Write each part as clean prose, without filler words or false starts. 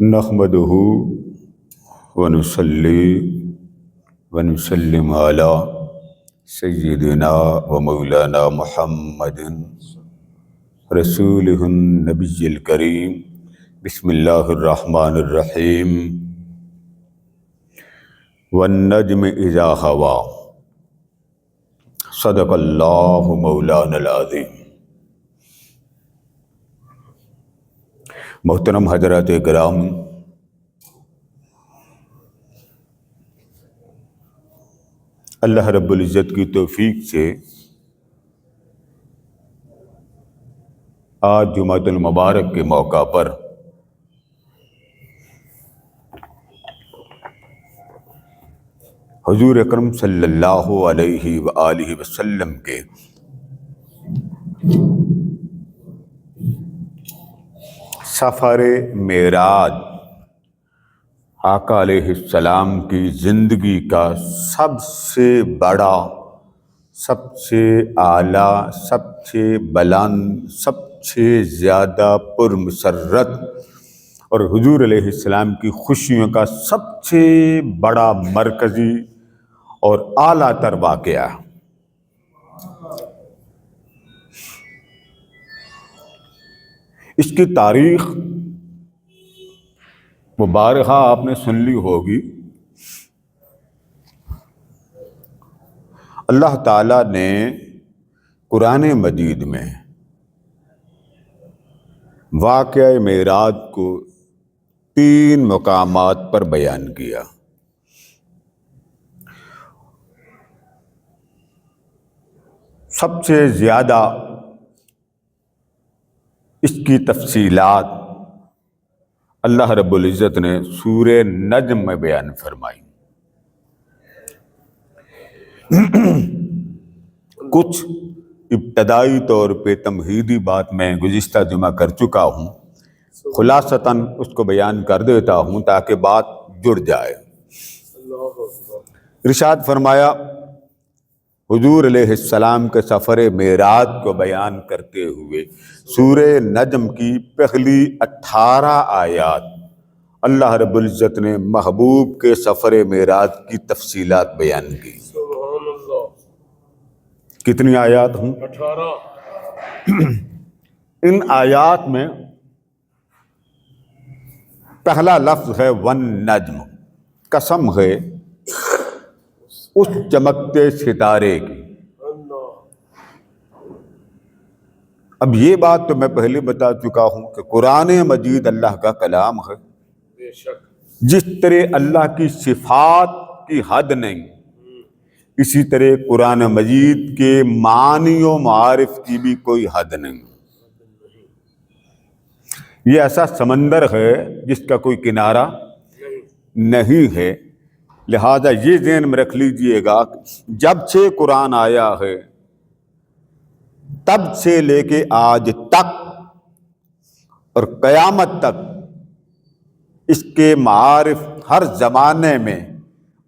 نحمدہ ونصلی ونسلم علی سیدنا و مولانا محمد رسولہ النبی الکریم۔ بسم اللہ الرحمن الرحیم۔ والنجم اذا ہوا صدق اللہ مولانا العظیم۔ محترم حضرات کرام، اللہ رب العزت کی توفیق سے آج جمعۃ المبارک کے موقع پر حضور اکرم صلی اللہ علیہ وآلہ وسلم کے سفر معراج، آقا علیہ السلام کی زندگی کا سب سے بڑا، سب سے اعلیٰ، سب سے بلند، سب سے زیادہ پرمسرت اور حضور علیہ السلام کی خوشیوں کا سب سے بڑا مرکزی اور اعلیٰ تر واقعہ۔ اس کی تاریخ مبارکہ آپ نے سن لی ہوگی۔ اللہ تعالیٰ نے قرآن مجید میں واقعہ معراج کو 3 مقامات پر بیان کیا۔ سب سے زیادہ اس کی تفصیلات اللہ رب العزت نے سورہ نجم میں بیان فرمائی۔ کچھ ابتدائی طور پہ تمہیدی بات میں گزشتہ جمعہ کر چکا ہوں، خلاصتاً اس کو بیان کر دیتا ہوں تاکہ بات جڑ جائے۔ ارشاد فرمایا، حضور علیہ السلام کے سفر معراج کو بیان کرتے ہوئے سورہ نجم کی پہلی 18 آیات اللہ رب العزت نے محبوب کے سفر معراج کی تفصیلات بیان کی۔ سبحان اللہ۔ کتنی آیات ہوں؟ 18۔ ان آیات میں پہلا لفظ ہے والنجم، قسم ہے اس چمکتے ستارے کی۔ اب یہ بات تو میں پہلے بتا چکا ہوں کہ قرآن مجید اللہ کا کلام ہے، بے شک۔ جس طرح اللہ کی صفات کی حد نہیں، اسی طرح قرآن مجید کے معانی و معارف کی بھی کوئی حد نہیں۔ یہ ایسا سمندر ہے جس کا کوئی کنارہ نہیں ہے، لہذا یہ ذہن میں رکھ لیجئے گا، جب سے قرآن آیا ہے تب سے لے کے آج تک اور قیامت تک اس کے معارف ہر زمانے میں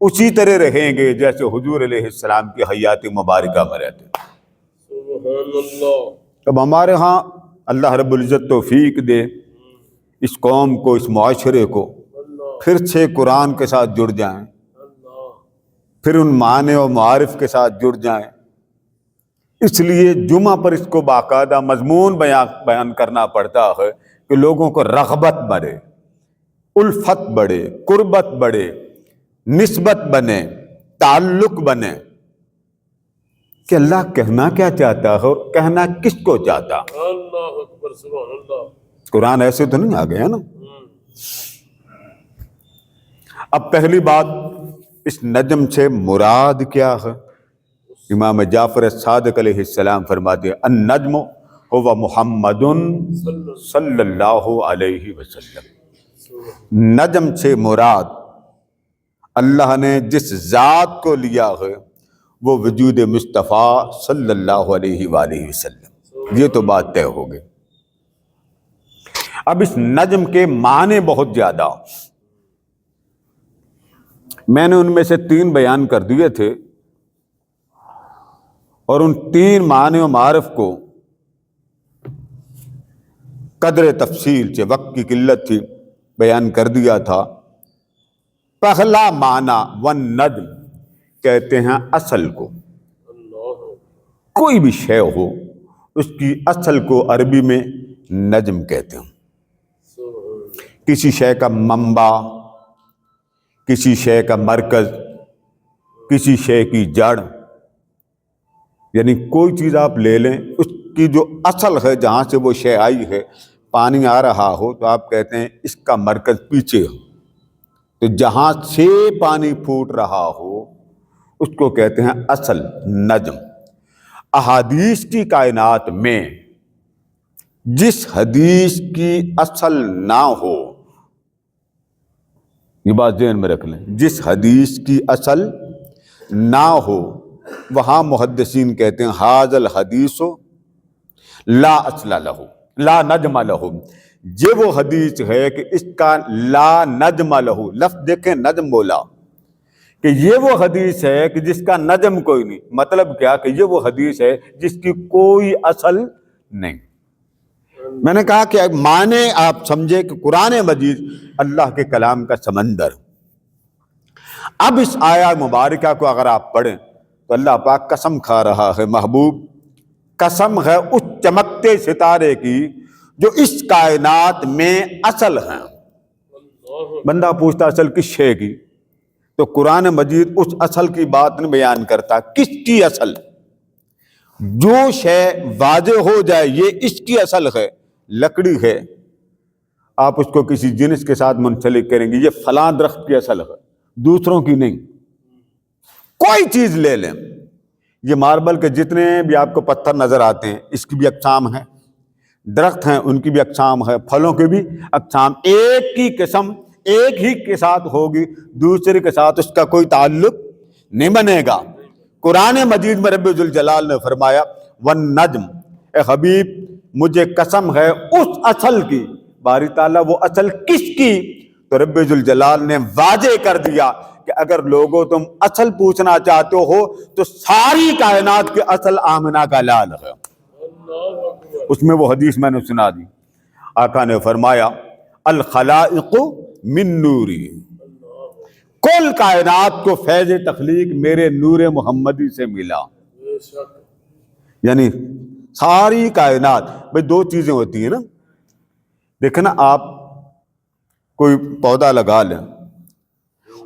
اسی طرح رہیں گے جیسے حضور علیہ السلام کی حیات مبارکہ میں رہتے۔ سبحان اللہ۔ اب ہمارے ہاں اللہ رب العزت توفیق دے اس قوم کو، اس معاشرے کو پھر سے قرآن کے ساتھ جڑ جائیں، پھر ان معنی و معارف کے ساتھ جڑ جائیں۔ اس لیے جمعہ پر اس کو باقاعدہ مضمون بیان کرنا پڑتا ہے کہ لوگوں کو رغبت بڑھے، الفت بڑھے، قربت بڑھے، نسبت بنے، تعلق بنے کہ اللہ کہنا کیا چاہتا ہے اور کہنا کس کو چاہتا۔ اللہ اکبر، سبحان اللہ۔ قرآن ایسے تو نہیں آ گیا نا۔ اب پہلی بات، اس نجم سے مراد کیا ہے؟ امام جعفر صادق علیہ السلام فرماتے ہیں النجم هو محمد صلی اللہ علیہ وسلم۔ نجم سے مراد اللہ نے جس ذات کو لیا ہے وہ وجود مصطفیٰ صلی اللہ علیہ وآلہ وسلم۔ یہ تو بات طے ہو گئی۔ اب اس نجم کے معنی بہت زیادہ، میں نے ان میں سے 3 بیان کر دیے تھے، اور ان 3 معنی و معارف کو قدر تفصیل سے، وقت کی قلت تھی بیان کر دیا تھا. پہلا معنی والنجم کہتے ہیں اصل کو. اللہ کوئی بھی شے ہو اس کی اصل کو عربی میں نجم کہتے ہیں. سبحان کسی شے کا منبع، کسی شے کا مرکز، کسی شے کی جڑ، یعنی کوئی چیز آپ لے لیں اس کی جو اصل ہے جہاں سے وہ شے آئی ہے. پانی آ رہا ہو تو آپ کہتے ہیں اس کا مرکز پیچھے ہو، تو جہاں سے پانی پھوٹ رہا ہو اس کو کہتے ہیں اصل نجم. احادیث کی کائنات میں جس حدیث کی اصل نہ ہو، یہ بات ذہن میں رکھ لیں، جس حدیث کی اصل نہ ہو وہاں محدثین کہتے ہیں ھذا الحدیث لا اصل لہ لا نجم لہ. یہ وہ حدیث ہے کہ اس کا لا نجم لہ، لفظ دیکھیں نجم بولا، کہ یہ وہ حدیث ہے کہ جس کا نجم کوئی نہیں. مطلب کیا کہ یہ وہ حدیث ہے جس کی کوئی اصل نہیں. میں نے کہا کہ معنی آپ سمجھے کہ قرآن مجید اللہ کے کلام کا سمندر. اب اس آیہ مبارکہ کو اگر آپ پڑھیں تو اللہ پاک قسم کھا رہا ہے، محبوب قسم ہے اس چمکتے ستارے کی جو اس کائنات میں اصل ہیں. اللہ بندہ پوچھتا اصل کس شے کی؟ تو قرآن مجید اس اصل کی بات نہیں بیان کرتا. کس کی اصل؟ جو شے واضح ہو جائے یہ اس کی اصل ہے. لکڑی ہے، آپ اس کو کسی جنس کے ساتھ منسلک کریں گے، یہ فلاں درخت کی اصل ہے، دوسروں کی نہیں. کوئی چیز لے لیں، یہ ماربل کے جتنے بھی آپ کو پتھر نظر آتے ہیں اس کی بھی اقسام ہے، درخت ہیں ان کی بھی اقسام ہے، پھلوں کی بھی اقسام. ایک کی قسم ایک ہی کے ساتھ ہوگی، دوسرے کے ساتھ اس کا کوئی تعلق نہیں بنے گا. قرآن مجید میں رب ذوالجلال نے فرمایا والنجم، اے حبیب مجھے قسم ہے اس اصل کی. باری تعالیٰ وہ اصل کس کی؟ تو رب ذوالجلال نے واضح کر دیا کہ اگر لوگوں تم اصل پوچھنا چاہتے ہو تو ساری کائنات کی اصل آمنہ کا لال ہے. اللہ اکبر اس میں وہ حدیث میں نے سنا دی. آقا نے فرمایا الخلائق من نوری، کل کائنات کو فیض تخلیق میرے نور محمدی سے ملا. بے شک یعنی ساری کائنات. بھئی دو چیزیں ہوتی ہیں نا، دیکھیں نا آپ کوئی پودا لگا لیں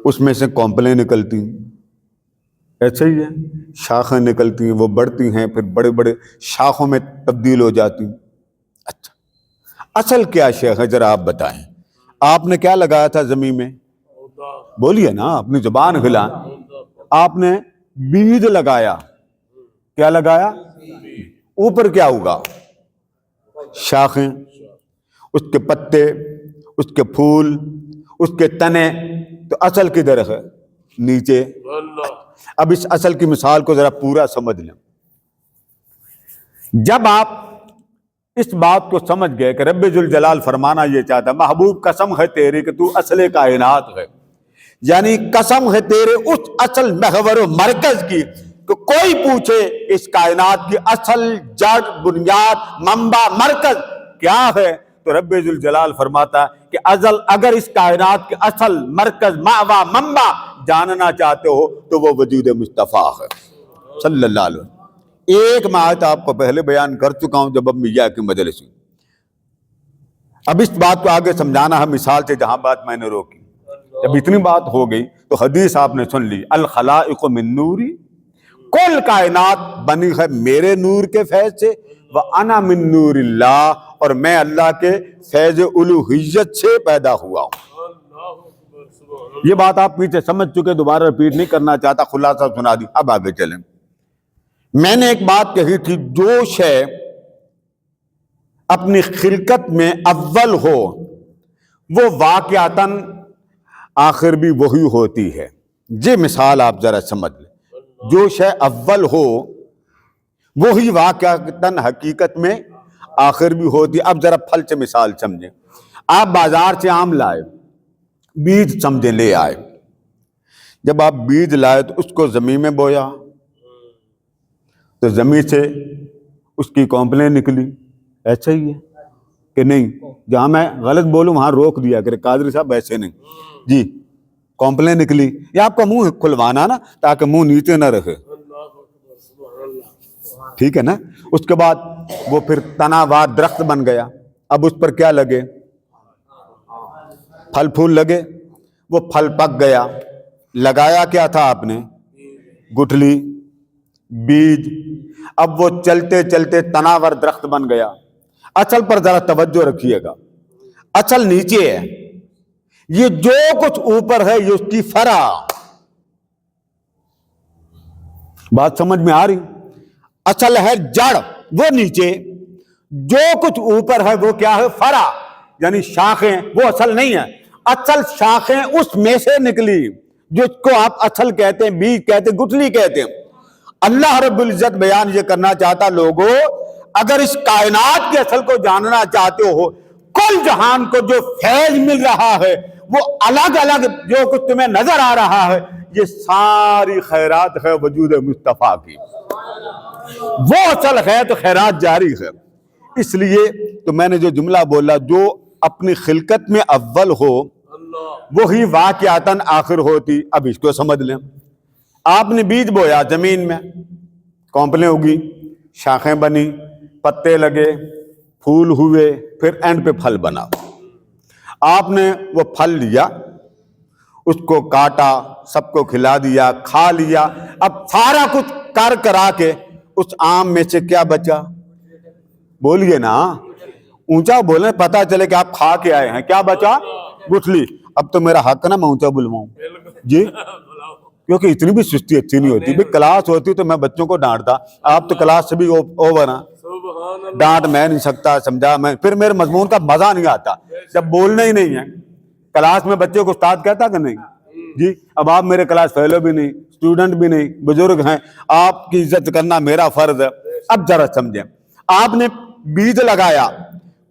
اس میں سے کونپلیں نکلتی ہیں، ایسا ہی ہے، شاخیں نکلتی ہیں، وہ بڑھتی ہیں، پھر بڑے بڑے شاخوں میں تبدیل ہو جاتی ہیں. اچھا اصل کیا شے ہے ذرا آپ بتائیں. آپ نے کیا لگایا تھا زمین میں؟ پودا بولیے نا، اپنی زبان ہلا. پودا آپ نے بیج لگایا، کیا لگایا؟ اوپر کیا ہوگا؟ شاخیں، اس کے پتے، اس کے پھول، اس کے تنے. تو اصل کدھر ہے؟ نیچے. اللہ اب اس اصل کی مثال کو ذرا پورا سمجھ لیں. جب آپ اس بات کو سمجھ گئے کہ رب ذوالجلال فرمانا یہ چاہتا، محبوب قسم ہے تیری کہ تو اصل کائنات ہے، یعنی قسم ہے تیرے اس اصل محور و مرکز کی کہ کوئی پوچھے اس کائنات کی اصل جڑ بنیاد منبع مرکز کیا ہے، تو رب ذوالجلال فرماتا ہے کہ اگر اس کائنات کے اصل مرکز ماوا منبع جاننا چاہتے ہو تو وہ وجود مصطفیٰ ہے صلی اللہ علیہ وسلم. ایک آیت آپ کو پہلے بیان کر چکا ہوں جب اب میاں کی مجلس ہوئی. اب اس بات کو آگے سمجھانا ہے مثال سے جہاں بات میں نے روکی. جب اتنی بات ہو گئی تو حدیث آپ نے سن لی الخلائق من نوری، کل کائنات بنی ہے میرے نور کے فیض سے، وَأَنَا مِن نُورِ اللَّهِ، اور میں اللہ کے فیض الوہیت سے پیدا ہوا ہوں. اللہ اکبر سبحان یہ بات آپ پیچھے سمجھ چکے، دوبارہ ریپیٹ نہیں کرنا چاہتا، خلاصہ سنا دی. اب آگے چلیں. میں نے ایک بات کہی تھی، جو شے اپنی خلقت میں اول ہو وہ واقعتاً آخر بھی وہی ہوتی ہے. یہ مثال آپ ذرا سمجھ لیں. جو شے اول ہو وہی واقعتاً حقیقت میں آخر بھی ہوتی. اب ذرا پھل سے مثال سمجھیں. آپ بازار سے آم لائے، بیج سمجھیں لے آئے. جب آپ بیج لائے تو اس کو زمین میں بویا تو زمین سے اس کی کونپلیں نکلی، ایسا ہی ہے. کہ نہیں جہاں میں غلط بولوں وہاں روک دیا کہ قادری صاحب ایسے نہیں جی کمپلین نکلی. یہ آپ کا منہ کھلوانا نا تاکہ منہ نیچے نہ رہے, اللہ اکبر سبحان اللہ. ٹھیک ہے نا. اس کے بعد وہ پھر تناوار درخت بن گیا. اب اس پر کیا لگے؟ پھل پھول لگے. وہ پھل پک گیا. لگایا کیا تھا آپ نے؟ گٹھلی, بیج. اب وہ چلتے چلتے تناور درخت بن گیا. اصل پر ذرا توجہ رکھیے گا, اصل نیچے ہے, یہ جو کچھ اوپر ہے یہ اس کی فرع. بات سمجھ میں آ رہی؟ اصل ہے جڑ, وہ نیچے, جو کچھ اوپر ہے وہ کیا ہے؟ فرع, یعنی شاخیں. وہ اصل نہیں ہے. اصل شاخیں اس میں سے نکلی جس کو آپ اصل کہتے ہیں, بیج کہتے ہیں, گٹھلی کہتے ہیں. اللہ رب العزت بیان یہ کرنا چاہتا, لوگوں اگر اس کائنات کے اصل کو جاننا چاہتے ہو, کل جہان کو جو فیض مل رہا ہے وہ الگ الگ جو کچھ تمہیں نظر آ رہا ہے یہ ساری خیرات ہے وجود مصطفیٰ کی. وہ اصل ہے تو خیرات جاری ہے. اس لیے تو میں نے جو جملہ بولا, جو اپنی خلقت میں اول ہو وہی واقعاتاً آخر ہوتی. اب اس کو سمجھ لیں. آپ نے بیج بویا زمین میں, کونپلیں اگی, شاخیں بنی, پتے لگے, پھول ہوئے, پھر اینڈ پہ پھل بنا. آپ نے وہ پھل لیا, اس کو کاٹا, سب کو کھلا دیا, کھا لیا. اب سارا کچھ کر کرا کے اس آم میں سے کیا بچا؟ بولیے نا, اونچا بولیں, پتا چلے کہ آپ کھا کے آئے ہیں. کیا بچا؟ گٹھلی. اب تو میرا حق نا میں اونچا بلواؤں جی, کیونکہ اتنی بھی سستی اچھی نہیں ہوتی. بھئی کلاس ہوتی تو میں بچوں کو ڈانٹتا, آپ تو کلاس سے بھی اوور ہیں. سبحان اللہ. ڈانٹ میں نہیں سکتا, سمجھا میں, پھر میرے مضمون کا مزہ نہیں آتا جب بولنا ہی نہیں ہے. کلاس میں بچے کو استاد کہتا کہ نہیں جی. اب آپ میرے کلاس فیلو بھی نہیں, اسٹوڈنٹ بھی نہیں, بزرگ ہیں, آپ کی عزت کرنا میرا فرض ہے. اب ذرا سمجھیں, آپ نے بیج لگایا,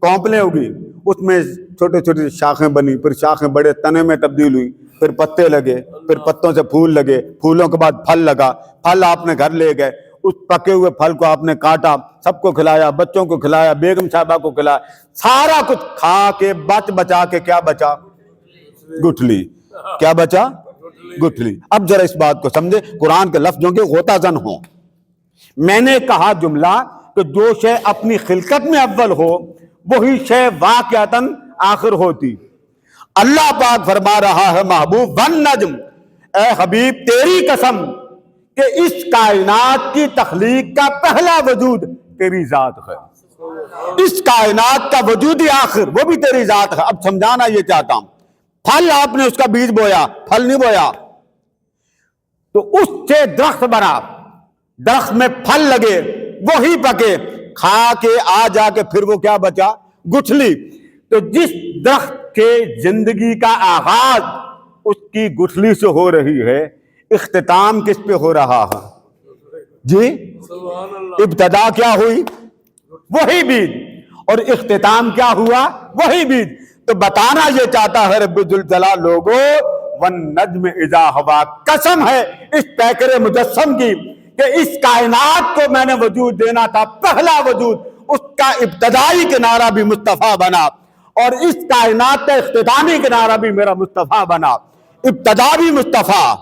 کونپلیں اگی, اس میں چھوٹے چھوٹے شاخیں بنی, پھر شاخیں بڑے تنے میں تبدیل ہوئی, پھر پتے لگے, پھر پتوں سے پھول لگے, پھولوں کے بعد پھل لگا, پھل آپ نے گھر لے گئے, اس پکے ہوئے پھل کو آپ نے کاٹا, سب کو کھلایا, بچوں کو کھلایا, بیگم صاحبہ کو کھلایا, سارا کچھ کھا کے بچا کے کیا بچا؟ گٹھلی. کیا بچا؟ گٹھلی. اب ذرا اس بات کو سمجھے, قرآن کے لفظوں کے غوطہ زن ہوں. میں نے کہا جملہ کہ جو شے اپنی خلقت میں اول ہو وہی شے واقعتاً آخر ہوتی. اللہ پاک فرما رہا ہے, محبوب والنجم, اے حبیب تیری قسم کہ اس کائنات کی تخلیق کا پہلا وجود تیری ذات ہے. اس کائنات کا وجود آخر وہ بھی تیری ذات ہے. اب سمجھانا یہ چاہتا ہوں, پھل آپ نے اس کا بیج بویا, پھل نہیں بویا, تو اس سے درخت بنا, درخت میں پھل لگے, وہی پکے, کھا کے آ جا کے پھر وہ کیا بچا؟ گٹھلی. تو جس درخت کے زندگی کا آغاز اس کی گٹھلی سے ہو رہی ہے, اختتام کس پہ ہو رہا ہے جی؟ سبحان اللہ. ابتدا کیا ہوئی؟ وہی بیج, اور اختتام کیا ہوا؟ وہی بیج. تو بتانا یہ چاہتا ہے رب الجلال, لوگوں والنجم اذا ہوا, قسم ہے اس پیکر مجسم کی کہ اس کائنات کو میں نے وجود دینا تھا, پہلا وجود, اس کا ابتدائی کنارہ بھی مصطفیٰ بنا, اور اس کائنات کا اختتامی کنارہ بھی میرا مصطفیٰ بنا. ابتدا بھی مصطفیٰ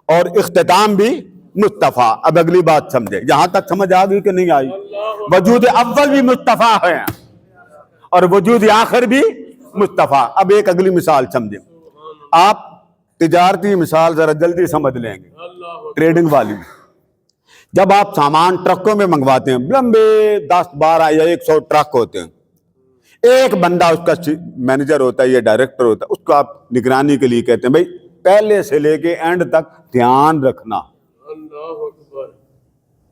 اور اختتام بھی مصطفیٰ. اب اگلی بات سمجھے, یہاں تک سمجھ آ گئی کہ نہیں آئی؟ وجود اول بھی مصطفیٰ ہے اور وجود آخر بھی مصطفیٰ. اب ایک اگلی مثال سمجھیں, آپ تجارتی مثال ذرا جلدی سمجھ لیں گے, ٹریڈنگ والی. جب آپ سامان ٹرکوں میں منگواتے ہیں, لمبے 10 12 یا 100 ٹرک ہوتے ہیں, ایک بندہ اس کا مینیجر ہوتا ہے, یہ ڈائریکٹر ہوتا ہے, اس کو آپ نگرانی کے لیے کہتے ہیں بھائی پہلے سے لے کے اینڈ تک دھیان رکھنا. اللہ اکبر.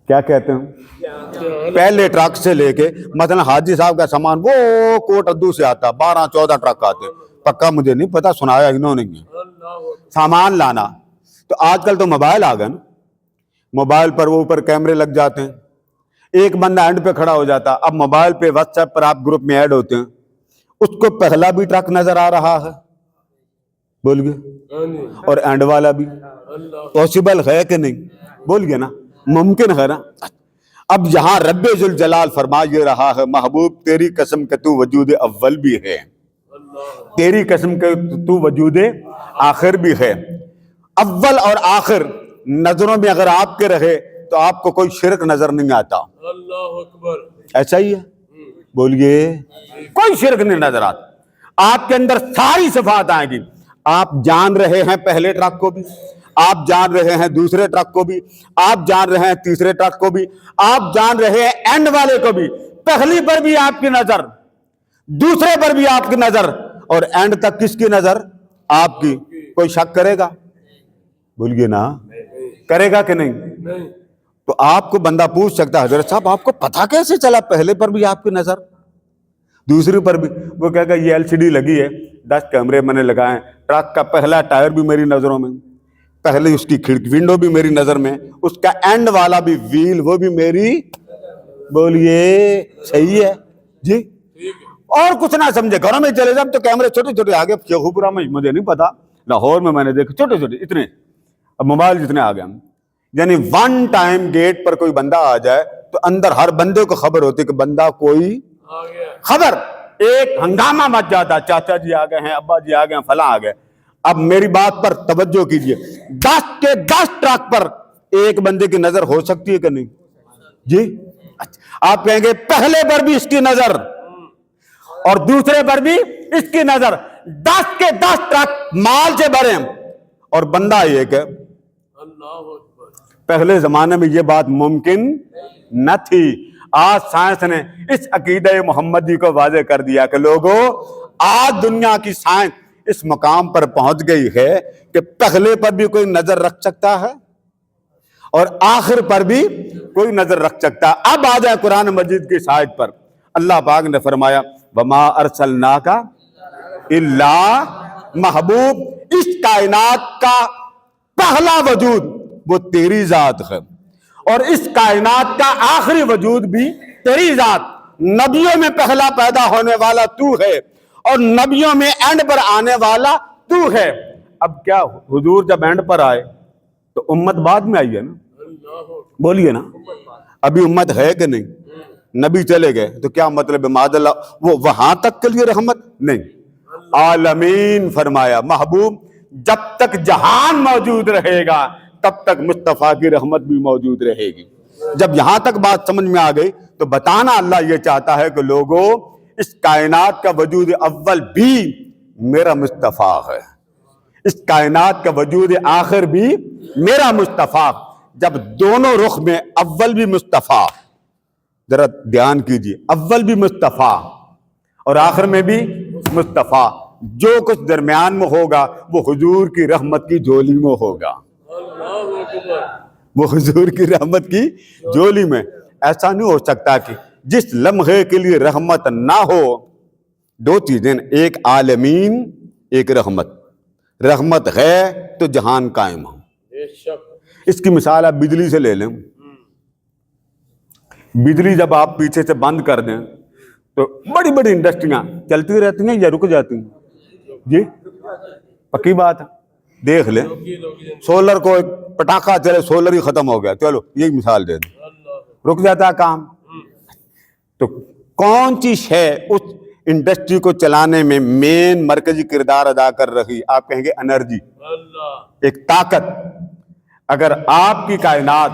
کیا کہتے ہیں؟ پہلے ٹرک سے لے کے, مثلا حاجی صاحب کا سامان وہ کوٹ ادو سے آتا, 12 14 ٹرک آتے, پکا مجھے نہیں پتا, سنایا انہوں نے. سامان لانا, تو آج کل تو موبائل آ گئے نا, موبائل پر وہ اوپر کیمرے لگ جاتے ہیں, ایک بندہ اینڈ پہ کھڑا ہو جاتا. اب موبائل پہ واٹس ایپ پر آپ گروپ میں ایڈ ہوتے ہیں, اس کو پہلا بھی ٹرک نظر آ رہا ہے, بول گئے, اور اینڈ والا بھی. پاسبل ہے کہ نہیں؟ بول گئے نا, ممکن ہے نا. اب یہاں رب ذوالجلال فرما یہ رہا ہے محبوب تیری قسم کہ تو وجود اول بھی ہے، تیری قسم کہ تو وجود آخر بھی ہے۔ اول اور آخر نظروں میں اگر آپ کے رہے تو آپ کو کوئی شرک نظر نہیں آتا، اللہ اکبر، ایسا ہی ہے؟ بولیے، کوئی شرک نہیں نظر آتا، آپ کے اندر ساری صفات آئیں گی۔ آپ جان رہے ہیں پہلے ٹرک کو بھی، آپ جان رہے ہیں دوسرے ٹرک کو بھی، آپ جان رہے ہیں تیسرے ٹرک کو بھی، آپ جان رہے ہیں اینڈ والے کو بھی۔ پہلی پر بھی آپ کی نظر، دوسرے پر بھی آپ کی نظر، اور اینڈ تک کس کی نظر؟ آپ کی۔ کوئی شک کرے گا؟ بولیے نا، کرے گا کہ نہیں؟ نہیں، تو آپ کو بندہ پوچھ سکتا ہے حضرت صاحب آپ کو پتہ کیسے چلا پہلے پر بھی آپ کی نظر دوسری پر بھی؟ وہ کہے گا یہ LCD لگی ہے، 10 کیمرے میں نے لگائے ہیں، ٹرک کا پہلا ٹائر بھی میری نظروں میں، پہلے اس کی کھڑکی ونڈو بھی میری نظر میں، اس کا اینڈ والا بھی ویل وہ بھی میری۔ بولیے صحیح ہے جی؟ ٹھیک ہے، اور کچھ نہ سمجھے، گھروں میں چلے جب تو کیمرے چھوٹے چھوٹے آگے، شیخوپورہ میں مجھے نہیں پتا، لاہور میں نے دیکھا چھوٹے چھوٹے اتنے، اب موبائل جتنے آ گئے۔ یعنی ون ٹائم گیٹ پر کوئی بندہ آ جائے تو اندر ہر بندے کو خبر ہوتی کہ بندہ کوئی آ گیا، خبر، ایک ہنگامہ مچ جاتا، چاچا جی آ گئے ہیں، ابا جی آ گئے ہیں، فلاں آ گئے۔ اب میری بات پر توجہ کیجئے، 10 کے 10 ٹرک پر ایک بندے کی نظر ہو سکتی ہے کہ نہیں جی؟ آپ کہیں گے پہلے پر بھی اس کی نظر اور دوسرے پر بھی اس کی نظر، 10 کے 10 ٹرک مال سے بھرے ہیں اور بندہ ایک ہے۔ اللہ اکبر، پہلے زمانے میں یہ بات ممکن نہ تھی۔ آج سائنس نے اس عقیدہ محمدی کو واضح کر دیا کہ لوگوں، آج دنیا کی سائنس اس مقام پر پہنچ گئی ہے کہ پہلے پر بھی کوئی نظر رکھ سکتا ہے اور آخر پر بھی کوئی نظر رکھ سکتا ہے۔ اب آ جائے قرآن مجید کی اس آیت پر، اللہ پاک نے فرمایا وَمَا أَرْسَلْنَاكَ إِلَّا محبوب، اس کائنات کا پہلا وجود وہ تیری ذات ہے اور اس کائنات کا آخری وجود بھی تیری ذات۔ نبیوں میں پہلا پیدا ہونے والا تو ہے اور نبیوں میں اینڈ پر آنے والا تو ہے۔ اب کیا حضور جب اینڈ پر آئے تو امت بعد میں آئی ہے نا؟ اللہ اکبر، بولیے نا، ابھی امت ہے کہ نہیں؟ نبی چلے گئے تو کیا مطلب ہے؟ معاذ اللہ وہ وہاں تک کے لیے رحمت نہیں، عالمین فرمایا محبوب جب تک جہان موجود رہے گا تب تک مصطفیٰ کی رحمت بھی موجود رہے گی۔ جب یہاں تک بات سمجھ میں آ گئی تو بتانا اللہ یہ چاہتا ہے کہ لوگوں، اس کائنات کا وجود اول بھی میرا مصطفیٰ ہے، اس کائنات کا وجود آخر بھی میرا مصطفیٰ۔ جب دونوں رخ میں اول بھی مصطفیٰ، ذرا دھیان کیجیے، اول بھی مصطفیٰ اور آخر میں بھی مصطفیٰ، جو کچھ درمیان میں ہوگا وہ حضور کی رحمت کی جھولی میں ہوگا، اللہ اکبر، وہ حضور کی رحمت کی جھولی میں۔ ایسا نہیں ہو سکتا کہ جس لمحے کے لیے رحمت نہ ہو، دو چیزیں، ایک عالمین ایک رحمت، رحمت ہے تو جہان قائم ہو۔ بے شک، اس کی مثال آپ بجلی سے لے لیں، بجلی جب آپ پیچھے سے بند کر دیں تو بڑی بڑی انڈسٹریاں چلتی رہتی ہیں یا رک جاتی ہیں جی؟ پکی بات ہے، دیکھ لیں سولر کو، ایک پٹاخہ چلے سولر ہی ختم ہو گیا، چلو یہی مثال دے دیں، اللہ، رک جاتا ہے کام۔ تو کون سی شے اس انڈسٹری کو چلانے میں مین مرکزی کردار ادا کر رہی؟ آپ کہیں گے انرجی، اللہ، ایک طاقت۔ اگر آپ کی کائنات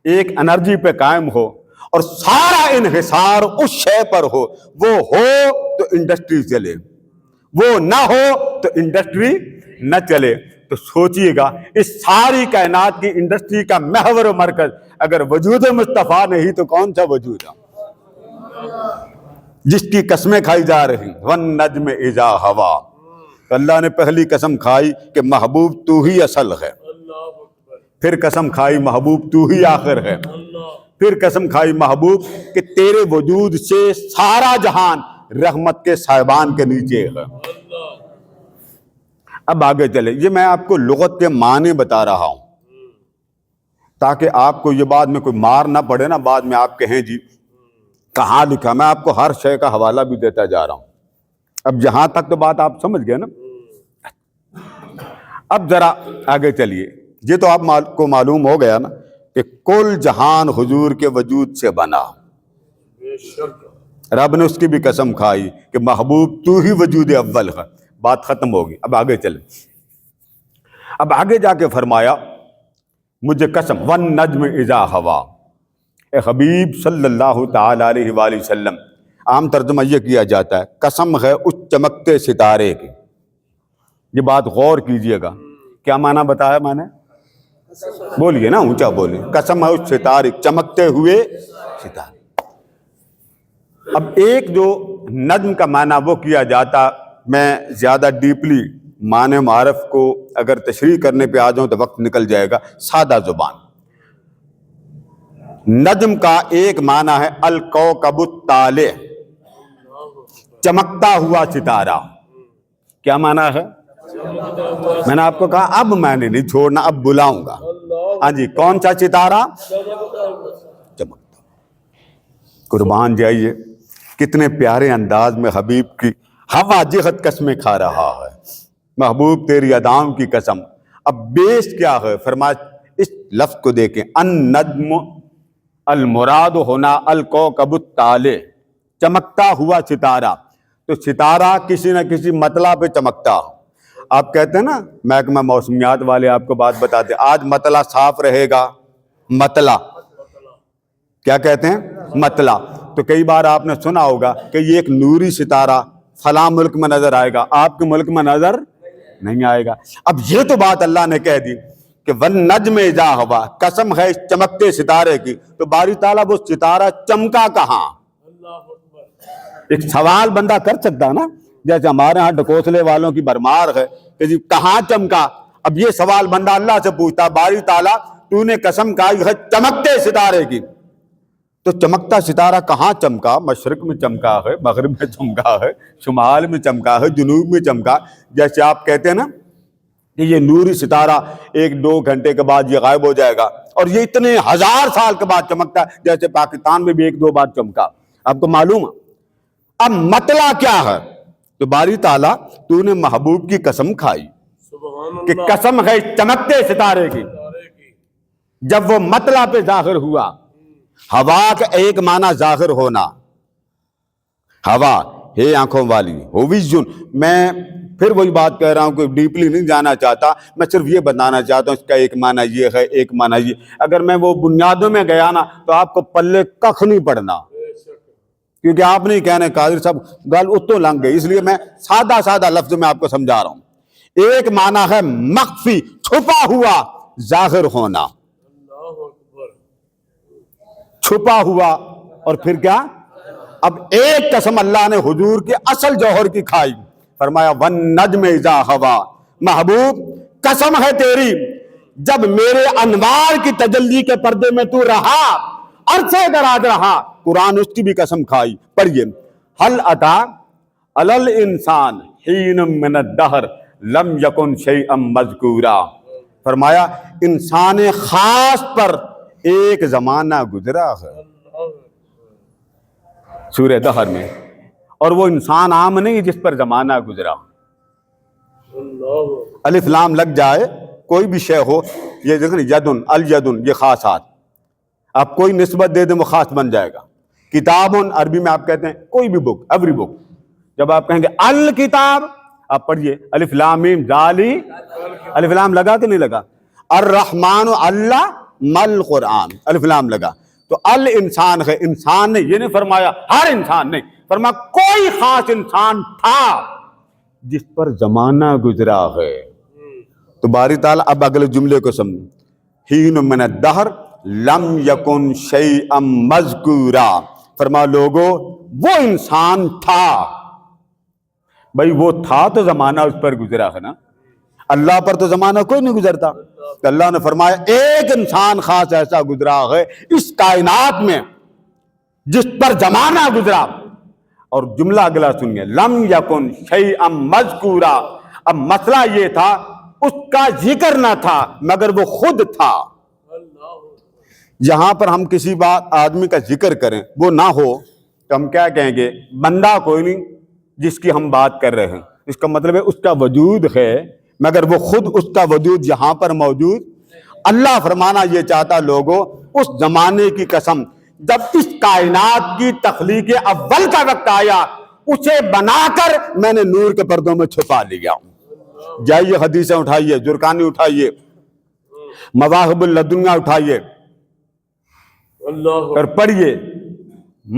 ایک انرجی پہ قائم ہو اور سارا انحصار اس شے پر ہو، وہ ہو تو انڈسٹری چلے، وہ نہ ہو تو انڈسٹری نہ چلے۔ تو سوچئے گا اس ساری کائنات کی انڈسٹری کا محور و مرکز اگر وجود مصطفیٰ نہیں تو کون سا وجود ہے؟ جس کی قسمیں کھائی جا رہی، وَالنَّجْمِ إِذَا هَوَىٰ، تو اللہ نے پہلی قسم کھائی کہ محبوب تو ہی اصل ہے، اللہ اکبر، پھر قسم کھائی محبوب تو ہی آخر ہے، اللہ، پھر قسم کھائی محبوب کہ تیرے وجود سے سارا جہان رحمت کے سائبان کے نیچے ہے۔ اللہ، اب آگے چلے، یہ میں آپ کو لغت کے معنی بتا رہا ہوں تاکہ آپ کو یہ بعد میں کوئی مار نہ پڑے نا، بعد میں آپ کہیں جی کہاں لکھا۔ میں آپ کو ہر شے کا حوالہ بھی دیتا جا رہا ہوں۔ اب یہاں تک تو بات آپ سمجھ گئے نا۔ اب ذرا آگے چلیے، یہ تو آپ کو معلوم ہو گیا نا کہ کل جہان حضور کے وجود سے بنا. بے شک. رب نے اس کی بھی قسم کھائی کہ محبوب تو ہی وجود اول ہے. بات ختم ہوگی. اب آگے چلیں. اب آگے جا کے فرمایا مجھے قسم والنجم اذا ہوا. اے حبیب صلی اللہ تعالی علیہ وآلہ وسلم، عام ترجمہ یہ کیا جاتا ہے قسم ہے اس چمکتے ستارے کی. یہ بات غور کیجئے گا. کیا معنی بتایا میں نے؟ بولیے نا، اونچا بولیے. قسم ہے اس ستارے، چمکتے ہوئے ستارے. اب ایک جو نجم کا معنی وہ کیا جاتا، میں زیادہ ڈیپلی معنی معرف کو اگر تشریح کرنے پہ آ جاؤں تو وقت نکل جائے گا. سادہ زبان، نجم کا ایک معنی ہے الکوکب الطالع، چمکتا ہوا ستارہ. کیا معنی ہے؟ میں نے آپ کو کہا اب میں نے نہیں چھوڑنا، اب بلاؤں گا. ہاں جی، کون سا ستارہ؟ چمکتا. قربان جائیے، کتنے پیارے انداز میں حبیب کی ہوا جہت قسمیں کھا رہا ہے. محبوب تیری اداؤں کی قسم. اب بیس کیا ہے؟ فرمایا اس لفظ کو دیکھیں، النجم المراد ہونا الکوکب الطالع، چمکتا ہوا ستارہ. تو ستارہ کسی نہ کسی مطلع پہ چمکتا. آپ کہتے ہیں نا محکمہ موسمیات والے آپ کو بات بتاتے آج مطلع صاف رہے گا. مطلع کیا کہتے ہیں؟ مطلع. تو کئی بار آپ نے سنا ہوگا کہ یہ ایک نوری ستارہ فلاں ملک میں نظر آئے گا، آپ کے ملک میں نظر نہیں آئے گا. اب یہ تو بات اللہ نے کہہ دی کہ والنجم اذا ہوا، قسم ہے اس چمکتے ستارے کی. تو باری تعالیٰ وہ ستارہ چمکا کہاں؟ ایک سوال بندہ کر سکتا نا، جیسے ہمارے ہاں ڈھکوسلے والوں کی برمار ہے کہ جی کہاں چمکا. اب یہ سوال بندہ اللہ سے پوچھتا باری تعالیٰ تو نے قسم کھائی ہے چمکتے ستارے کی. تو چمکتا ستارہ کہاں چمکا؟ مشرق میں چمکا ہے، مغرب میں چمکا ہے، شمال میں چمکا ہے، جنوب میں چمکا. جیسے آپ کہتے ہیں نا کہ یہ نوری ستارہ 1-2 گھنٹے کے بعد یہ غائب ہو جائے گا، اور یہ اتنے 1000 سال کے بعد چمکتا ہے. جیسے پاکستان میں بھی 1-2 بار چمکا. آپ کو معلوم ہے اب مطلع کیا ہے؟ تو باری تعالیٰ تو نے محبوب کی قسم کھائی کہ قسم ہے چمکتے ستارے کی. جب وہ مطلع پہ ظاہر ہوا، ہوا کا ایک معنی ظاہر ہونا، ہوا ہے آنکھوں والی ہو ویژن. میں پھر وہی بات کہہ رہا ہوں کہ ڈیپلی نہیں جانا چاہتا، میں صرف یہ بتانا چاہتا ہوں اس کا ایک معنی یہ ہے، ایک معنی یہ. اگر میں وہ بنیادوں میں گیا نا تو آپ کو پلے کخ نہیں پڑنا، کیونکہ آپ نہیں کہنے قادر صاحب گل اتو لنگ گئی. اس لیے میں سادہ لفظ میں آپ کو سمجھا رہا ہوں. ایک معنی ہے مخفی، چھپا ہوا، ظاہر ہونا. چھپا ہوا اور پھر کیا؟ اب ایک قسم اللہ نے حضور کے اصل جوہر کی کھائی. فرمایا والنجم اذا ہوا، محبوب قسم ہے تیری جب میرے انوار کی تجلی کے پردے میں تو رہا، عرصے دراز رہا. قرآن اس کی بھی قسم کھائی. پڑھیے هل اتی علی الانسان حین من الدہر لم یکن شیئا مذکورا. فرمایا انسان خاص پر ایک زمانہ گزرا ہے سورہ دہر میں، اور وہ انسان عام نہیں جس پر زمانہ گزرا. الف لام لگ جائے کوئی بھی شے ہو، یہ دیکھیں یدن الیدن یہ خاصات، آپ کوئی نسبت دے دیں وہ خاص بن جائے گا. کتابن عربی میں آپ کہتے ہیں کوئی بھی بک، ایوری بک. جب آپ کہیں گے الکتاب، آپ پڑھیے الف لام میم ذالی، الف لام لگا کہ نہیں لگا؟ الرحمن اللہ مل قرآن، الف لام لگا. تو الانسان ہے، انسان نے یہ نہیں فرمایا ہر انسان، نہیں فرمایا کوئی خاص انسان تھا جس پر زمانہ گزرا ہے. تو باری تعالیٰ اب اگلے جملے کو سمجھ، حین من الدہر لم یکن شیئا مذکورا. فرما لوگو وہ انسان تھا. بھئی وہ تھا تو زمانہ اس پر گزرا ہے نا، اللہ پر تو زمانہ کوئی نہیں گزرتا. تو اللہ نے فرمایا ایک انسان خاص ایسا گزرا ہے اس کائنات میں جس پر زمانہ گزرا. اور جملہ اگلا سنیے، لم یکن شیئا مذکورا. اب مسئلہ یہ تھا اس کا ذکر نہ تھا مگر وہ خود تھا. جہاں پر ہم کسی بات آدمی کا ذکر کریں وہ نہ ہو تو ہم کیا کہیں گے؟ بندہ کوئی نہیں جس کی ہم بات کر رہے ہیں. اس کا مطلب ہے اس کا وجود ہے مگر وہ خود اس کا وجود یہاں پر موجود. اللہ فرمانا یہ چاہتا لوگوں اس زمانے کی قسم جب اس کائنات کی تخلیق اول کا وقت آیا اسے بنا کر میں نے نور کے پردوں میں چھپا لیا ہوں۔ جائیے حدیثیں اٹھائیے، جرکانی اٹھائیے، مواہب اللدنیہ اٹھائیے اللہ اور پڑھیے۔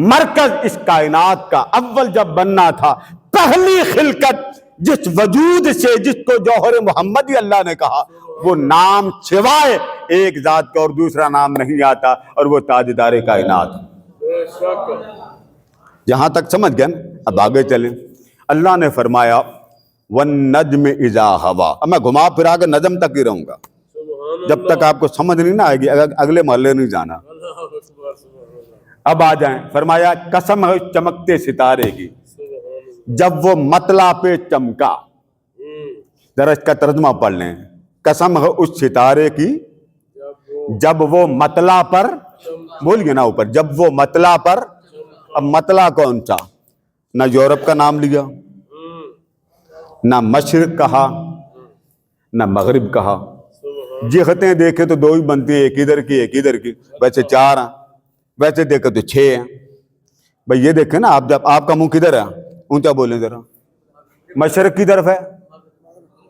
مرکز اس کائنات کا اول جب بننا تھا، پہلی خلقت جس وجود سے جس کو جوہر محمدی اللہ نے کہا، وہ نام سوائے ایک ذات کا اور دوسرا نام نہیں آتا، اور وہ تاجدار کائنات۔ بے شک یہاں تک سمجھ گئے نا؟ اب آگے چلیں۔ اللہ نے فرمایا وَالنَّجْمِ إِذَا هَوَىٰ۔ اب میں گھما پھرا کے نجم تک ہی رہوں گا سبحان جب تک آپ کو سمجھ نہیں نہ آئے گی، اگلے محلے نہیں جانا۔ اللہ اکبر سبحان اللہ اب آ جائیں۔ فرمایا قسم ہے چمکتے ستارے کی سبحان اللہ جب وہ مطلع پہ چمکا۔ ذرا اس کا ترجمہ پڑھ لیں۔ قسم ہے اس ستارے کی جب وہ مطلع پر، بولیے نا اوپر، جب وہ مطلع پر۔ اب مطلع کون سا؟ نہ یورپ کا نام لیا، نہ مشرق کہا، نہ مغرب کہا۔ جہتیں دیکھیں تو دو ہی بنتی ہیں، ایک ادھر کی ایک ادھر کی، ویسے چار ہیں، ویسے دیکھیں تو 6 ہیں۔ بھئی یہ دیکھیں نا، آپ جب آپ کا منہ کدھر ہے؟ اونچا بولیں ذرا۔ مشرق کی طرف ہے،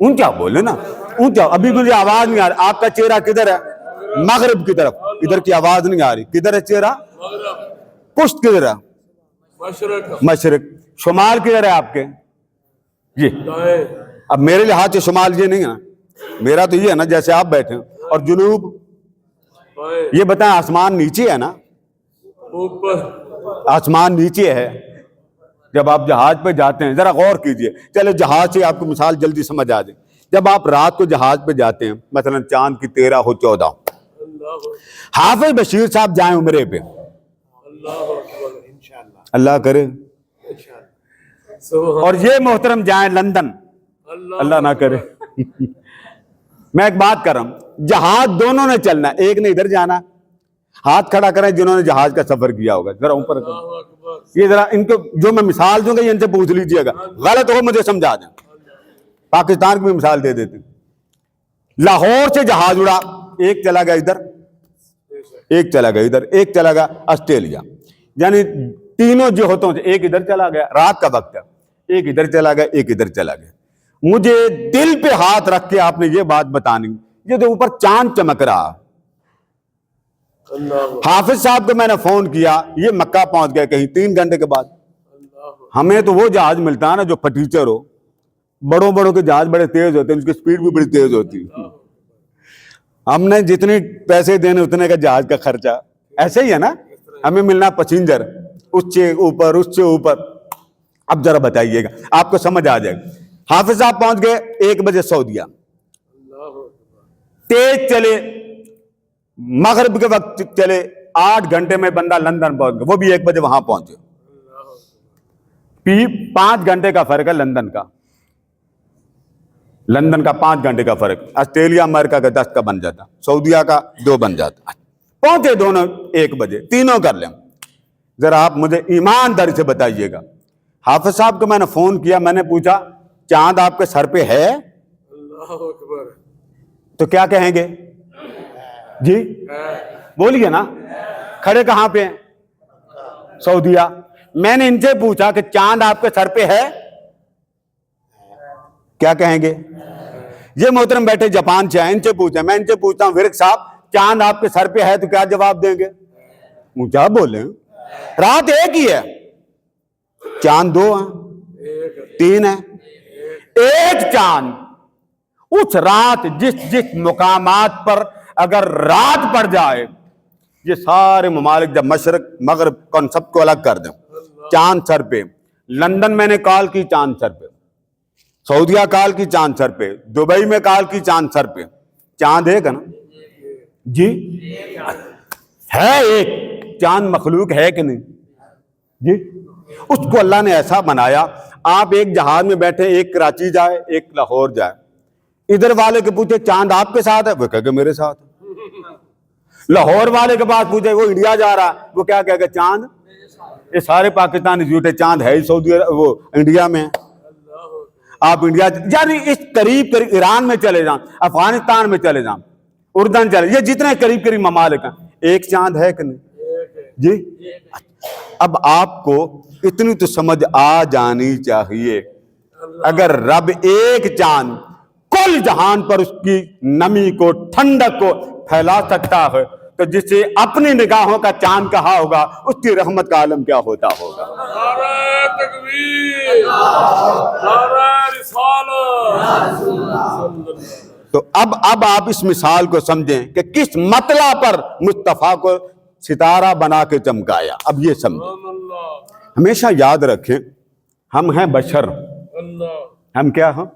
اونچا بولیں نا، اونچا۔ ابھی مجھے آواز نہیں آ رہی۔ آپ کا چہرہ کدھر ہے؟ مغرب کی طرف۔ ادھر کی آواز نہیں آ رہی۔ کدھر ہے چہرہ؟ مغرب پشت کدھر ہے؟ مشرق مشرق۔ شمال کدھر ہے آپ کے؟ جی دائیں اب میرے لحاظ سے شمال یہ نہیں ہے نا، میرا تو یہ ہے نا جیسے آپ بیٹھے ہیں۔ اور جنوب بائیں یہ بتائیں، آسمان نیچے ہے نا؟ اوپر آسمان نیچے ہے۔ جب آپ جہاز پہ جاتے ہیں، ذرا غور کیجئے، چلے جہاز سے آپ کو مثال جلدی سمجھ آ جائے۔ جب آپ رات کو جہاز پہ جاتے ہیں، مثلا چاند کی 13 ہو 14، اللہ حافظ بشیر صاحب جائیں عمرے پہ، اللہ اکبر انشاءاللہ اللہ کرے، انشاءاللہ سبحان اور یہ محترم جائیں لندن، اللہ نہ کرے۔ میں ایک بات کر رہا ہوں، جہاز دونوں نے چلنا ہے، ایک نے ادھر جانا۔ ہاتھ کھڑا کریں جنہوں نے جہاز کا سفر کیا ہوگا، ذرا اوپر کریں۔ اللہ اکبر یہ ذرا ان کو جو میں مثال دوں گا یہ ان سے پوچھ لیجئے گا، غلط ہو مجھے سمجھا دیں۔ پاکستان کی بھی مثال دے دیتے ہیں۔ لاہور سے جہاز اڑا، ایک چلا گیا ادھر، ایک چلا گیا ادھر، ایک چلا گیا آسٹریلیا، یعنی تینوں جہتوں سے ایک ادھر چلا گیا، رات کا وقت ہے، ایک ادھر چلا گیا، ایک ادھر چلا گیا۔ مجھے دل پہ ہاتھ رکھ کے آپ نے یہ بات بتانی، یہ تو اوپر چاند چمک رہا۔ اللہ حافظ صاحب کو میں نے فون کیا، یہ مکہ پہنچ گئے کہیں 3 گھنٹے کے بعد۔ اللہ ہمیں تو وہ جہاز ملتا ہے نا جو فٹیچر ہو، بڑوں بڑوں کے جہاز بڑے تیز ہوتے ہیں، اس کی سپیڈ بھی بڑی تیز ہوتی ہے۔ ہم نے جتنے پیسے دینے اتنے کا جہاز کا خرچہ، ایسے ہی ہے نا، ہمیں ملنا پسنجر، اس سے اوپر اس سے اوپر۔ اب ذرا بتائیے گا، آپ کو سمجھ آ جائے گا۔ حافظ صاحب پہنچ گئے 1 بجے سعودیہ، تیز چلے، مغرب کے وقت چلے، 8 گھنٹے میں بندہ لندن پہنچ گیا، وہ بھی 1 بجے وہاں پہنچے۔ 5 گھنٹے کا فرق ہے لندن کا، لندن کا 5 گھنٹے کا فرق۔ آسٹریلیا امریکہ کا 10 کا بن جاتا، سعودیہ کا 2 بن جاتا۔ پہنچے دونوں 1 بجے، تینوں کر لیں۔ ذرا آپ مجھے ایمانداری سے بتائیے گا، حافظ صاحب کو میں نے فون کیا، میں نے پوچھا چاند آپ کے سر پہ ہے؟ اللہ اکبر تو کیا کہیں گے؟ جی بولیے نا، کھڑے کہاں پہ ہیں؟ سعودیہ۔ میں نے ان سے پوچھا کہ چاند آپ کے سر پہ ہے؟ کیا کہیں گے؟ یہ محترم بیٹھے جاپان سے ہیں، ان سے پوچھا، میں ان سے پوچھتا ہوں ورک صاحب چاند آپ کے سر پہ ہے تو کیا جواب دیں گے؟ اونچا بولیں، رات ایک ہی ہے، چاند 2 ہیں، 3 ہیں، ایک چاند۔ اس رات جس مقامات پر اگر رات پڑ جائے، یہ سارے ممالک جب مشرق مغرب کنسپٹ کو الگ کر دیں، چاند سر پہ۔ لندن میں نے کال کی چاند سر پہ، سعودیہ کال کی چاند سر پہ، دبئی میں کال کی چاند سر پہ۔ چاند ایک ہے نا جی؟ ہے ایک چاند، مخلوق ہے کہ نہیں جی؟ اس کو اللہ نے ایسا بنایا، آپ ایک جہاز میں بیٹھے، ایک کراچی جائے ایک لاہور جائے، ادھر والے کے پوچھے چاند آپ کے ساتھ ہے، وہ کہے گا میرے ساتھ۔ لاہور والے کے پاس پوچھے وہ انڈیا جا رہا، وہ کیا کہے گا؟ چاند۔ یہ سارے پاکستانی جھوٹے، چاند ہے ہی سعودی وہ انڈیا میں۔ آپ انڈیا، یعنی اس قریب ایران میں چلے جائیں، افغانستان میں چلے جائیں، اردن چل، یہ جتنے قریب قریب ممالک ہیں، ایک چاند ہے کہ نہیں جی؟ اب آپ کو اتنی تو سمجھ آ جانی چاہیے، اگر رب ایک چاند کل جہان پر اس کی نمی کو، ٹھنڈک کو پھیلا سکتا ہے تو جسے اپنی نگاہوں کا چاند کہا ہوگا اس کی رحمت کا عالم کیا ہوتا ہوگا؟ نعرہ تکبیر، نعرہ رسالت۔ تو اب آپ اس مثال کو سمجھیں کہ کس مطلع پر مصطفیٰ کو ستارہ بنا کے چمکایا۔ اب یہ سمجھیں، ہمیشہ یاد رکھیں ہم ہیں بشر، ہم کیا ہیں؟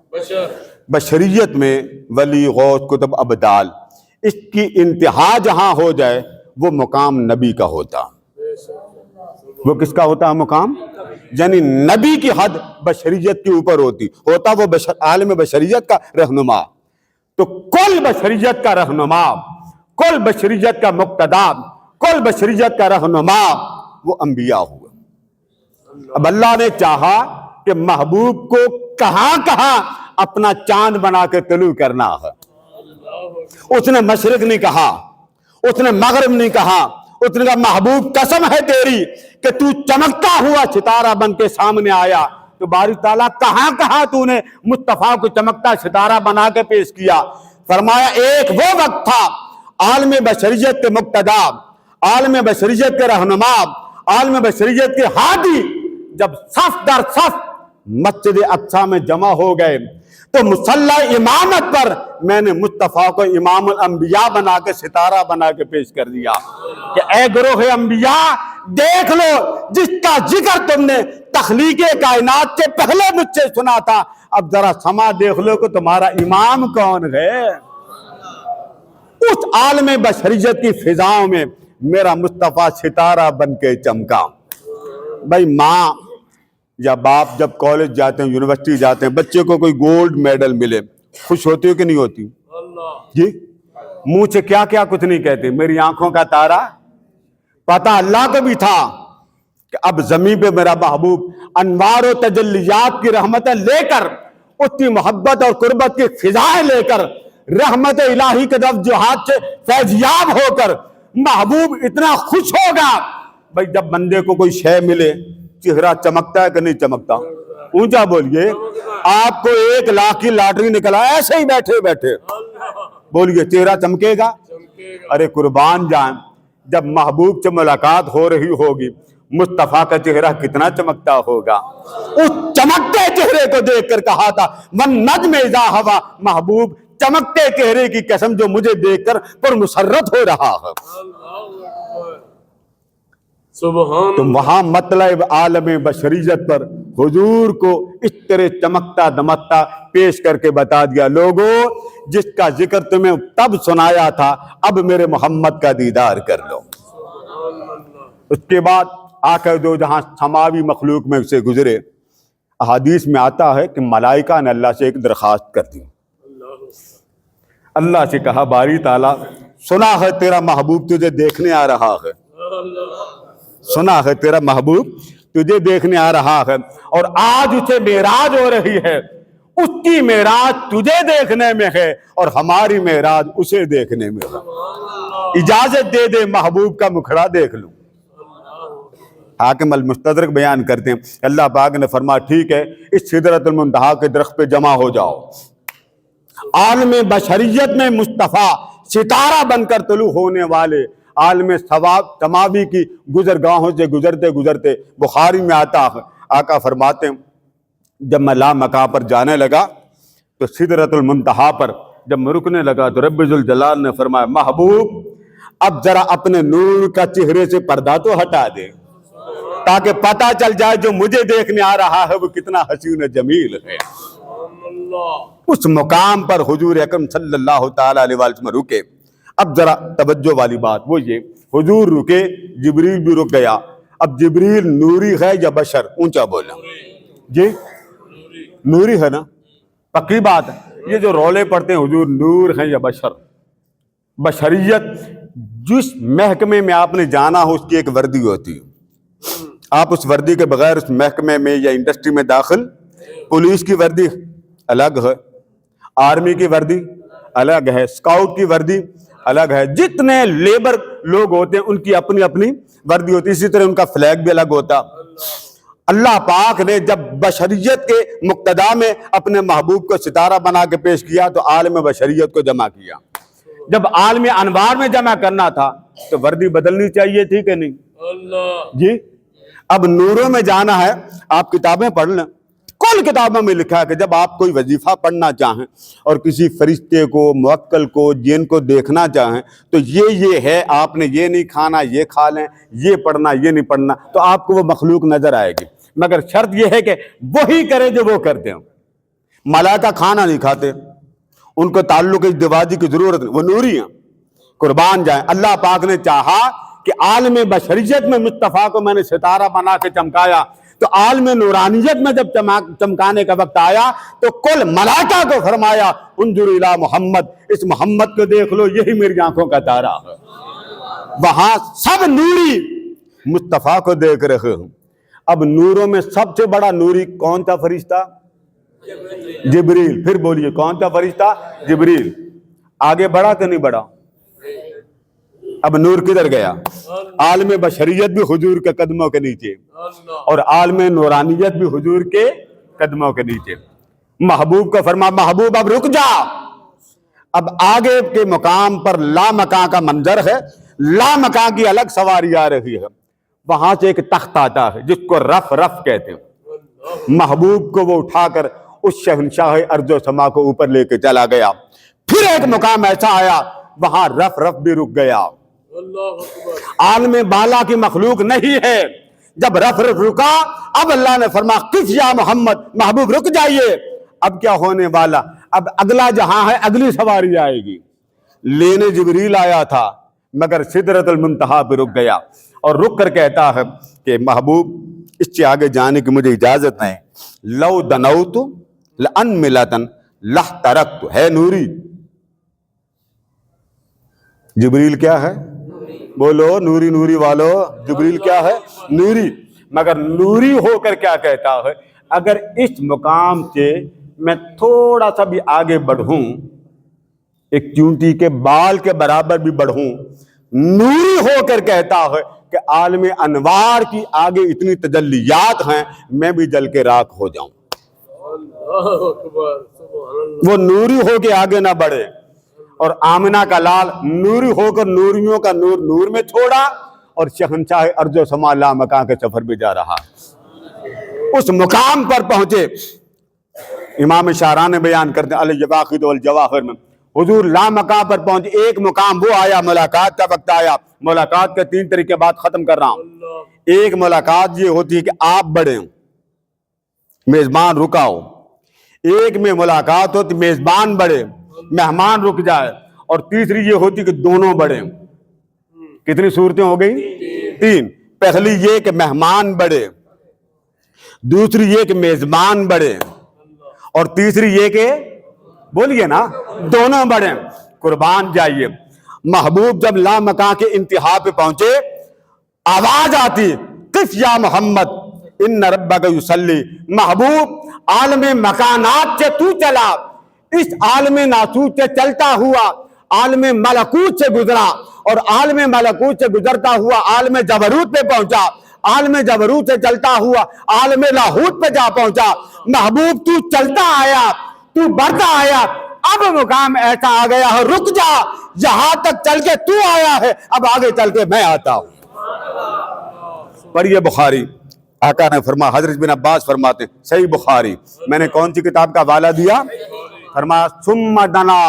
بشریت میں ولی، غوث، قطب، ابدال، اس کی انتہا جہاں ہو جائے وہ مقام نبی کا ہوتا۔ وہ کس کا ہوتا ہے مقام؟ یعنی نبی کی حد بشریت کے اوپر ہوتا وہ عالم بشریت کا رہنما۔ تو کل بشریت کا رہنما، کل بشریت کا مقتدا، کل بشریت کا رہنما وہ انبیاء ہوئے۔ اب اللہ نے چاہا کہ محبوب کو کہاں کہاں اپنا چاند بنا کے طلوع کرنا ہے۔ اس نے مشرق نہیں کہا، اس نے مغرب نہیں کہا، اس نے کہا محبوب قسم ہے تیری کہ تو چمکتا ہوا ستارہ بن کے سامنے آیا۔ تو باری تعالیٰ کہاں کہاں تو نے مصطفیٰ کو چمکتا ستارہ بنا کے پیش کیا؟ فرمایا ایک وہ وقت تھا عالم بشریت کے مقتدا، عالم بشریت کے رہنما، عالم بشریت کے ہادی جب صف در صف مسجد اقصی میں جمع ہو گئے تو مصلی امامت پر میں نے مصطفیٰ کو امام الانبیاء بنا کے ستارہ بنا کے پیش کر دیا کہ اے گروہ انبیاء دیکھ لو جس کا ذکر تم نے تخلیق کائنات سے پہلے مجھ سے سنا تھا، اب ذرا سما دیکھ لو کہ تمہارا امام کون ہے۔ اس عالم بشریت کی فضاؤں میں میرا مصطفیٰ ستارہ بن کے چمکا۔ بھائی ماں یا باپ جب کالج جاتے ہیں، یونیورسٹی جاتے ہیں، بچے کو کوئی گولڈ میڈل ملے، خوش ہوتی ہو کہ نہیں ہوتی جی؟ منہ سے کیا کیا کچھ نہیں کہتے، میری آنکھوں کا تارا۔ پتہ اللہ کو بھی تھا کہ اب زمین پہ میرا محبوب انوار و تجلیات کی رحمتیں لے کر، اس کی محبت اور قربت کی فضائیں لے کر، رحمت الہی کے توجہات سے فیضیاب ہو کر محبوب اتنا خوش ہوگا۔ بھائی جب بندے کو کوئی شے ملے چہرہ چمکتا ہے کہ نہیں چمکتا؟ اونچا بولیے۔ آپ کو 1 لاکھ کی لاٹری نکلا ایسے ہی بیٹھے بیٹھے، بولیے چہرہ چمکے گا؟ ارے قربان جان، جب محبوب سے ملاقات ہو رہی ہوگی مصطفیٰ کا چہرہ کتنا چمکتا ہوگا۔ اس چمکتے چہرے کو دیکھ کر کہا تھا وَالنَّجْمِ اِذَا هَوَىٰ، محبوب چمکتے چہرے کی قسم جو مجھے دیکھ کر پر مسرت ہو رہا ہے۔ تو وہاں مطلب عالم بشریت پر حضور کو اس طرح چمکتا دمکتا پیش کر کے بتا دیا، لوگوں جس کا ذکر تمہیں تب سنایا تھا اب میرے محمد کا دیدار کر لو۔ اس کے بعد آ کر جو جہاں سماوی مخلوق میں سے گزرے، احادیث میں آتا ہے کہ ملائکہ نے اللہ سے ایک درخواست کر دی۔ اللہ سے کہا باری تعالیٰ سنا ہے تیرا محبوب تجھے دیکھنے آ رہا ہے، سنا ہے تیرا محبوب تجھے دیکھنے آ رہا ہے، اور آج اسے معراج ہو رہی ہے، اس کی معراج تجھے دیکھنے میں ہے اور ہماری معراج اسے دیکھنے میں ہے، اجازت دے دے محبوب کا مکھڑا دیکھ لوں۔ حاکم المستدرک بیان کرتے ہیں اللہ پاک نے فرمایا ٹھیک ہے، اس سدرۃ المنتہا کے درخت پہ جمع ہو جاؤ۔ عالم بشریت میں مصطفیٰ ستارہ بن کر طلوع ہونے والے عالم سماوی کی گزرگاہوں سے گزرتے گزرتے بخاری میں آتا ہے، آقا فرماتے ہیں جب میں لامکاں پر جانے لگا تو سدرۃ المنتہا پر جب میں رکنے لگا تو رب ذوالجلال نے فرمایا محبوب اب ذرا اپنے نور کا چہرے سے پردہ تو ہٹا دے تاکہ پتہ چل جائے جو مجھے دیکھنے آ رہا ہے وہ کتنا حسین و جمیل ہے۔ اس مقام پر حضور اکرم صلی اللہ تعالی علیہ وسلم رکے۔ اب ذرا توجہ والی بات وہ یہ، حضور رکے، جبریل بھی رک گیا۔ اب جبریل نوری ہے یا بشر؟ اونچا بولا جی، نوری ہے نا، پکی بات ہے۔ یہ جو رولے پڑتے ہیں حضور نور ہیں یا بشر، بشریت جس محکمے میں آپ نے جانا ہو اس کی ایک وردی ہوتی ہے، آپ اس وردی کے بغیر اس محکمے میں یا انڈسٹری میں داخل، پولیس کی وردی الگ ہے، آرمی کی وردی الگ ہے, اسکاؤٹ کی وردی الگ ہے, جتنے لیبر لوگ ہوتے ہیں ان کی اپنی اپنی وردی ہوتی ہے, اسی طرح ان کا فلیگ بھی الگ ہوتا. اللہ پاک نے جب بشریت کے مقتدا میں اپنے محبوب کو ستارہ بنا کے پیش کیا تو عالم بشریت کو جمع کیا. جب عالم انوار میں جمع کرنا تھا تو وردی بدلنی چاہیے تھی کہ نہیں؟ جی. اب نوروں میں جانا ہے, آپ کتابیں پڑھ لیں, کل کتابوں میں لکھا ہے کہ جب آپ کوئی وظیفہ پڑھنا چاہیں اور کسی فرشتے کو, موکل کو, جن کو دیکھنا چاہیں تو یہ ہے, آپ نے یہ نہیں کھانا, یہ کھا لیں, یہ پڑھنا, یہ نہیں پڑھنا, تو آپ کو وہ مخلوق نظر آئے گی, مگر شرط یہ ہے کہ وہی کرے جو وہ کرتے ہیں. ملائکہ کھانا نہیں کھاتے, ان کو تعلق ازدواجی کی ضرورت نہیں, وہ نوری ہیں, قربان جائیں. اللہ پاک نے چاہا کہ عالم بشریت میں مصطفیٰ کو میں نے ستارہ بنا کے چمکایا, تو عالم نورانیت میں جب چمکانے کا وقت آیا تو کل ملائکہ کو فرمایا انظر الی محمد, اس محمد کو دیکھ لو, یہی میری آنکھوں کا تارا ہے. وہاں سب نوری مصطفیٰ کو دیکھ رہے ہوں. اب نوروں میں سب سے بڑا نوری کون تھا فرشتہ؟ جبریل. پھر بولیے کون تھا فرشتہ؟ جبریل. آگے بڑھا کہ نہیں بڑھا؟ اب نور کدھر گیا؟ عالم بشریت بھی حضور کے قدموں کے نیچے اور عالم نورانیت بھی حضور کے قدموں کے نیچے. محبوب کو فرما محبوب اب رک جا. اب آگے کے مقام پر لامکان کا منظر ہے, لامکان کی الگ سواری آ رہی ہے. وہاں سے ایک تخت آتا ہے جس کو رف رف کہتے ہیں. محبوب کو وہ اٹھا کر اس شہنشاہ ارض و سما کو اوپر لے کے چلا گیا. پھر ایک مقام ایسا آیا وہاں رف رف بھی رک گیا. عالم بالا کی مخلوق نہیں ہے. جب رف رف رکا اب اللہ نے فرمایا قف یا محمد, محبوب رک جائیے. اب کیا ہونے والا؟ اب اگلا جہاں ہے, اگلی سواری آئے گی. لینے جبریل آیا تھا مگر سدرۃ المنتہا پہ رک گیا اور رک کر کہتا ہے کہ محبوب اس سے آگے جانے کی مجھے اجازت نہیں. لو دنوت لان ملتن لحترقت. ہے نوری. جبریل کیا ہے؟ بولو نوری نوری والو. جبریل کیا ہے؟ نوری. مگر نوری ہو کر کیا کہتا ہے اگر اس مقام سے میں تھوڑا سا بھی آگے بڑھوں, ایک چونٹی کے بال کے برابر بھی بڑھوں, نوری ہو کر کہتا ہے کہ عالم انوار کی آگے اتنی تجلیات ہیں میں بھی جل کے راکھ ہو جاؤں. وہ نوری ہو کے آگے نہ بڑھے. اور آمنہ کا لال نوری ہو کر نوریوں کا نور نور میں چھوڑا اور شہنشاہ ارض و سما لامکان کے سفر بھی جا رہا. اس مقام پر پہنچے. امام شاعران بیان کرتے ہیں الجواقد والجواہر میں حضور لامکان پر پہنچے. ایک مقام وہ آیا, ملاقات کا وقت آیا. ملاقات کے 3 طریقے بات ختم کر رہا ہوں. ایک ملاقات یہ ہوتی ہے کہ آپ بڑھیں, میزبان رکاؤ. ایک میں ملاقات ہوتی میزبان بڑھے, مہمان رک جائے. اور تیسری یہ ہوتی کہ دونوں بڑھیں. کتنی صورتیں ہو گئی؟ 3. پہلی یہ کہ مہمان بڑھے, دوسری یہ کہ میزبان بڑھے, اور تیسری یہ کہ بولیے نا دونوں بڑھیں. قربان جائیے. محبوب جب لامکان کے انتہا پہ پہنچے آواز آتی قف یا محمد ان ربک یصلی. محبوب عالم مکانات سے تو چلا, اس عالم ناسوت سے چلتا ہوا عالم ملکوت سے گزرا, اور عالم ملکوت سے گزرتا ہوا عالم جبروت پہ پہنچا, عالم جبروت سے چلتا ہوا عالم لاہوت پہ جا پہنچا. محبوب تو چلتا آیا, تو بڑھتا آیا, اب مقام ایسا آ گیا ہے رک جا, جہاں تک چل کے تو آیا ہے اب آگے چل کے میں آتا ہوں. پڑھیے بخاری. آقا نے فرمایا, حضرت بن عباس فرماتے ہیں صحیح بخاری, میں نے کون سی کتاب کا حوالہ دیا؟ فرمایا ثم دنا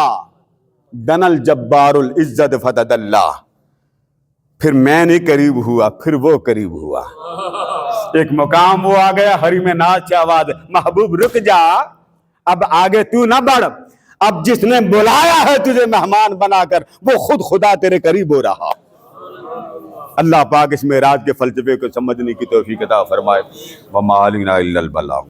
دن الجبار العزت فتد اللہ. پھر میں نہیں قریب ہوا, پھر وہ قریب ہوا. ایک مقام وہ آ گیا حریم ناز سے آواز محبوب رک جا, اب آگے تو نہ بڑھ, اب جس نے بلایا ہے تجھے مہمان بنا کر وہ خود خدا تیرے قریب ہو رہا. اللہ پاک اس معراج کے فلسفے کو سمجھنے کی توفیق عطا فرمائے. وما علینا الا البلاغ.